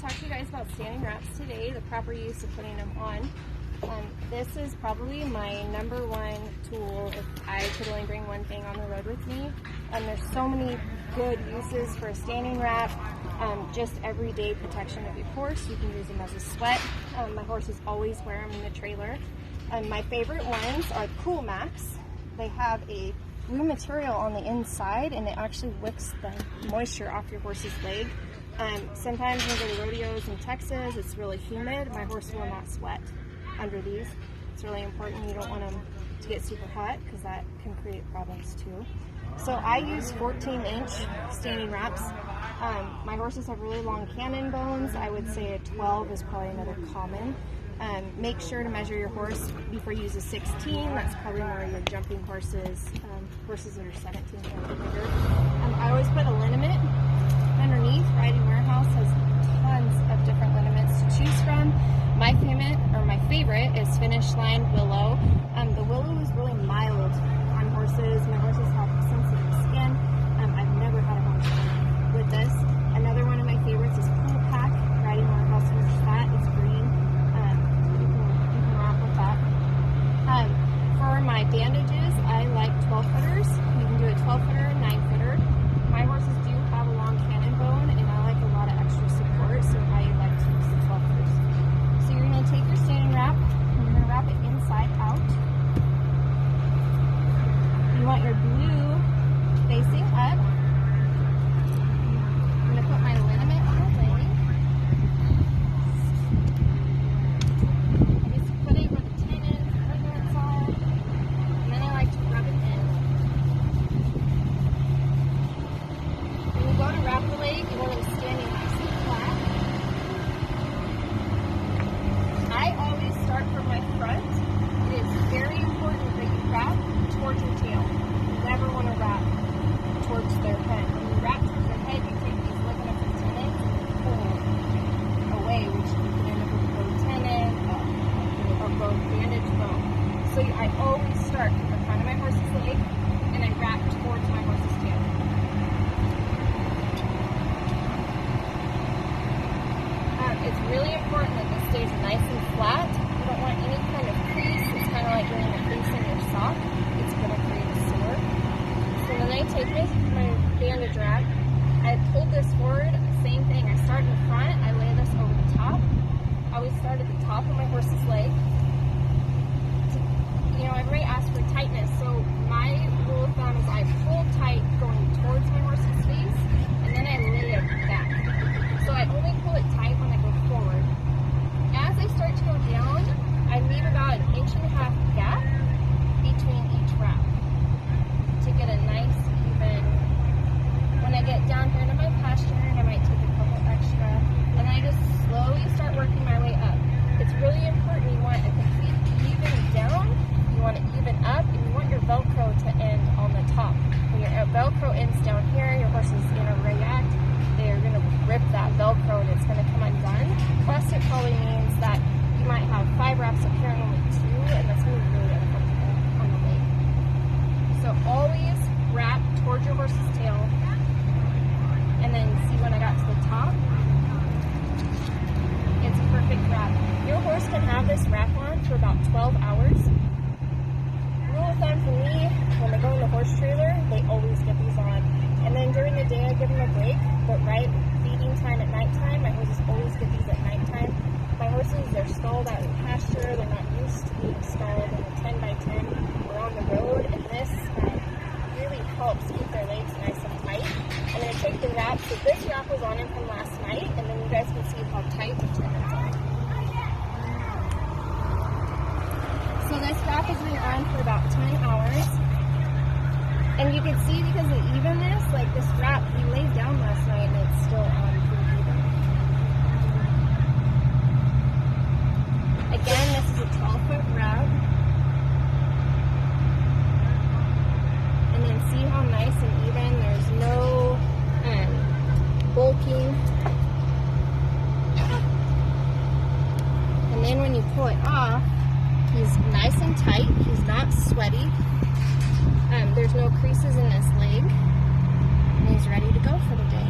to talk to you guys about standing wraps today, the proper use of putting them on. This is probably my number one tool if I could only bring one thing on the road with me. There's so many good uses for a standing wrap. Just everyday protection of your horse. You can use them as a sweat. My horses always wear them in the trailer. My favorite ones are Cool Max. They have a glue material on the inside and it actually wicks the moisture off your horse's leg. Sometimes when we go to rodeos in Texas, it's really humid. My horse will not sweat under these. It's really important. You don't want them to get super hot because that can create problems too. So I use 14-inch standing wraps. My horses have really long cannon bones. I would say a 12 is probably another common. Make sure to measure your horse before you use a 16. That's probably more your jumping horses, horses that are 17 or bigger. I always put a liniment underneath. Riding Warehouse has tons of different liniments to choose from. My favorite is Finish Line Willow. The willow is really mild on horses. My horses have sensitive skin. I've never had a horse with this. Another one of my favorites is Pool Pack. Riding Warehouse uses that. It's green. You can wrap with that. For my bandages, I like 12-footers. You can do a 12-footer, 9-footer. My horses do have a long cannon bone, and I like a lot of extra support, so I like to use the 12-footers. So you're going to take your standing wrap, and you're going to wrap it inside out. You want your glue facing up. I'm going to put my liniment on the leg. I just put it where the tendons and ligaments are, and then I like to rub it in. When you go to wrap the leg, you want them standing nice and flat. I always start from my front. It is very important that you wrap towards your tail. You never want to wrap towards their head. When you wrap towards their head, you take these ligaments and tendons and pull away, which you can end up with a broken tendon or broken bandage bone. So I always start from the front of my horse's leg and I wrap towards my horse's tail. It's really important that this stays nice and flat. You don't want any kind of crease. It's kind of like getting a crease in your sock. It's going to create a sore. So then I take my bandage wrap. I pull this forward. Same thing. I start in the front. I lay this over the top. I always start at the top of my horse's leg. Everybody asks for tightness. So my rule of thumb is I pull tight going towards my horse's face, and then I lay it back. So I only pull it tight when I go forward. As I start to go down, I leave about 1.5 inch gap between each wrap to get a nice even. When I get down here into my pasture, I might take a couple extra, and I just slowly start working my way up. It's really important. You want a complete even down, you want it even up, and you want your Velcro to end on the top. When your Velcro ends down here, your horse is going to react. They're going to rip that Velcro and it's going to come undone. Plus, it probably means that you might have 5 wraps up here and only 2, and that's going to be really uncomfortable on the leg. So always wrap towards your horse's tail, and then see when I got to the top. It's a perfect wrap. Your horse can have this wrap on for about 12 hours. Rule of thumb for me, when they go in the horse trailer, they always get these on. And then during the day, I give them a break. But right feeding time at nighttime, my horses always get these at nighttime. My horses, they're stalled out in pasture. They're not used to being stalled in a 10x10 or on the road. And this really helps keep their legs nice and tight. I'm going to take the wrap. So this wrap was on him from last night. And then you guys can see how tight the tendons are. So this wrap has been on for about 10 hours. And you can see because of the evenness, like this wrap, he laid down last night and it's still on pretty even. Again, this is a 12-foot wrap. And then see how nice and even, there's no bulking. And then when you pull it off, he's nice and tight, he's not sweaty. There's no creases in this leg, and he's ready to go for the day.